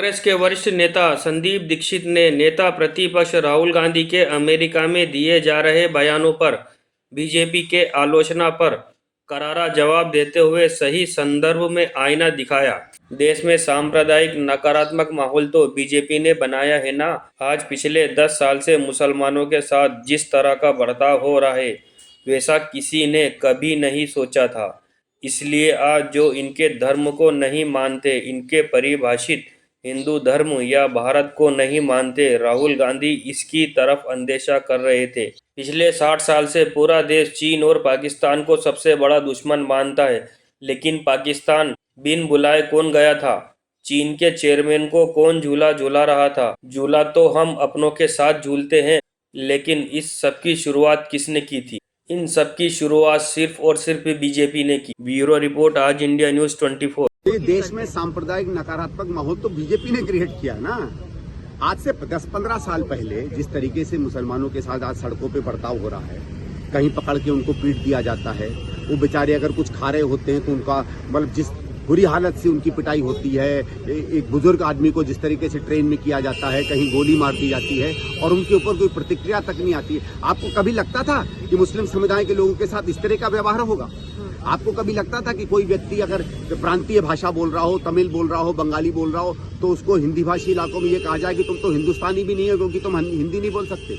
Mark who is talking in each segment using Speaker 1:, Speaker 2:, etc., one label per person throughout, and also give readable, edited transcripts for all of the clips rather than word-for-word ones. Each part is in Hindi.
Speaker 1: कांग्रेस के वरिष्ठ नेता संदीप दीक्षित ने नेता प्रतिपक्ष राहुल गांधी के अमेरिका में दिए जा रहे बयानों पर बीजेपी के आलोचना पर करारा जवाब देते हुए सही संदर्भ में आईना दिखाया। देश में सांप्रदायिक नकारात्मक माहौल तो बीजेपी ने बनाया है ना। आज पिछले 10 साल से मुसलमानों के साथ जिस तरह का बर्ताव हो रहा है वैसा किसी ने कभी नहीं सोचा था। इसलिए आज जो इनके धर्म को नहीं मानते, इनके परिभाषित हिंदू धर्म या भारत को नहीं मानते, राहुल गांधी इसकी तरफ अंदेशा कर रहे थे। पिछले 60 साल से पूरा देश चीन और पाकिस्तान को सबसे बड़ा दुश्मन मानता है, लेकिन पाकिस्तान बिन बुलाए कौन गया था? चीन के चेयरमैन को कौन झूला झूला रहा था? झूला तो हम अपनों के साथ झूलते हैं, लेकिन इस सब की शुरुआत किसने की थी? इन सब की शुरुआत सिर्फ और सिर्फ बीजेपी ने की। ब्यूरो रिपोर्ट, आज इंडिया न्यूज 24।
Speaker 2: देश में सांप्रदायिक नकारात्मक माहौल तो बीजेपी ने क्रिएट किया ना। आज से 10-15 साल पहले जिस तरीके से मुसलमानों के साथ आज सड़कों पे बर्ताव हो रहा है, कहीं पकड़ के उनको पीट दिया जाता है, वो बेचारे अगर कुछ खा रहे होते हैं तो उनका मतलब जिस बुरी हालत से उनकी पिटाई होती है, एक बुजुर्ग आदमी को जिस तरीके से ट्रेन में किया जाता है, कहीं गोली मार दी जाती है और उनके ऊपर कोई प्रतिक्रिया तक नहीं आती है। आपको कभी लगता था कि मुस्लिम समुदाय के लोगों के साथ इस तरह का व्यवहार होगा? आपको कभी लगता था कि कोई व्यक्ति अगर प्रांतीय भाषा बोल रहा हो, तमिल बोल रहा हो, बंगाली बोल रहा हो, तो उसको हिंदी भाषी इलाकों में ये कहा जाए कि तुम तो हिंदुस्तानी भी नहीं हो क्योंकि तुम हिंदी नहीं बोल सकते?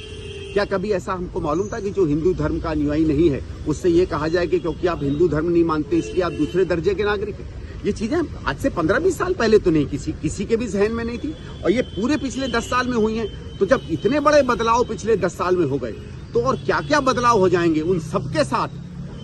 Speaker 2: क्या कभी ऐसा हमको मालूम था कि जो हिंदू धर्म का अनुयायी नहीं है उससे ये कहा जाए कि क्योंकि आप हिंदू धर्म नहीं मानते इसलिए आप दूसरे दर्जे के नागरिक हैं? ये चीजें आज से 15-20 साल पहले तो नहीं किसी के भी जहन में नहीं थी, और ये पूरे पिछले 10 साल में हुई हैं। तो जब इतने बड़े बदलाव पिछले 10 साल में हो गए तो और क्या क्या बदलाव हो जाएंगे उन सबके साथ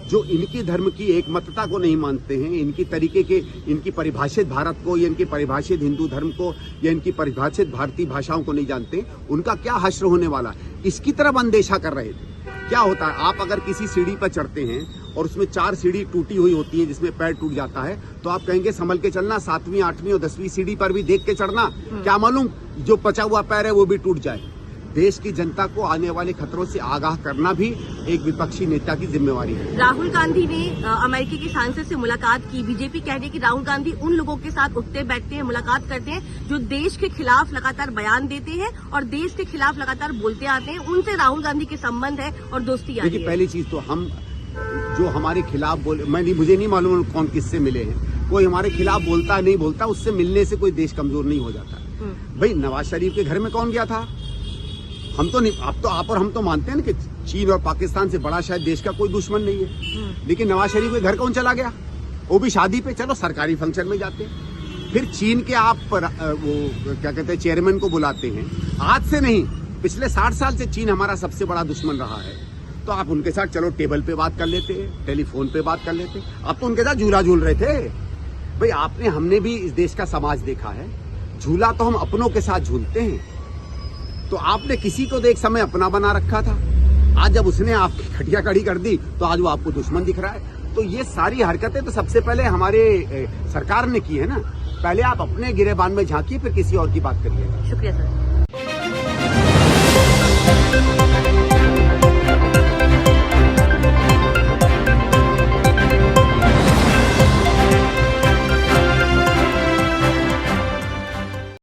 Speaker 2: जो इनकी धर्म की एकमतता को नहीं मानते हैं, इनकी तरीके के, इनकी परिभाषित भारत को या इनकी परिभाषित हिंदू धर्म को या इनकी परिभाषित भारतीय भाषाओं को नहीं जानते, उनका क्या हश्र होने वाला है, इसकी तरफ अंदेशा कर रहे थे। क्या होता है, आप अगर किसी सीढ़ी पर चढ़ते हैं और उसमें 4 सीढ़ी टूटी हुई होती है जिसमें पैर टूट जाता है, तो आप कहेंगे संभल के चलना, 7वीं 8वीं और 10वीं सीढ़ी पर भी देख के चढ़ना, क्या मालूम जो बचा हुआ पैर है वो भी टूट जाए। देश की जनता को आने वाले खतरों से आगाह करना भी एक विपक्षी नेता की जिम्मेवारी है।
Speaker 3: राहुल गांधी ने अमेरिकी के सांसद से मुलाकात की। बीजेपी कह रही है कि राहुल गांधी उन लोगों के साथ उठते बैठते हैं, मुलाकात करते हैं जो देश के खिलाफ लगातार बयान देते हैं और देश के खिलाफ लगातार बोलते आते हैं। उनसे राहुल गांधी के संबंध है और दोस्ती है।
Speaker 2: देखिए, पहली चीज तो हम जो हमारे खिलाफ बोले, मुझे नहीं मालूम कौन किससे मिले हैं। कोई हमारे खिलाफ बोलता नहीं बोलता, उससे मिलने से कोई देश कमजोर नहीं हो जाता। भाई, नवाज शरीफ के घर में कौन गया था? हम तो नहीं, आप और हम तो मानते हैं ना कि चीन और पाकिस्तान से बड़ा शायद देश का कोई दुश्मन नहीं है, लेकिन नवाज शरीफ के घर कौन चला गया? वो भी शादी पे, चलो सरकारी फंक्शन में जाते हैं। फिर चीन के आप वो क्या कहते हैं चेयरमैन को बुलाते हैं। आज से नहीं, पिछले 60 साल से चीन हमारा सबसे बड़ा दुश्मन रहा है, तो आप उनके साथ चलो टेबल पे बात कर लेते, टेलीफोन पे बात कर लेते। आप तो उनके साथ झूला झूल रहे थे। भाई, हमने भी इस देश का समाज देखा है, झूला तो हम अपनों के साथ झूलते हैं। तो आपने किसी को तो एक समय अपना बना रखा था, आज जब उसने आपकी खटिया कड़ी कर दी तो आज वो आपको दुश्मन दिख रहा है। तो ये सारी हरकतें तो सबसे पहले हमारे सरकार ने की है ना। पहले आप अपने गिरेबान में झांकिए, फिर किसी और की बात करिए।
Speaker 3: शुक्रिया सर।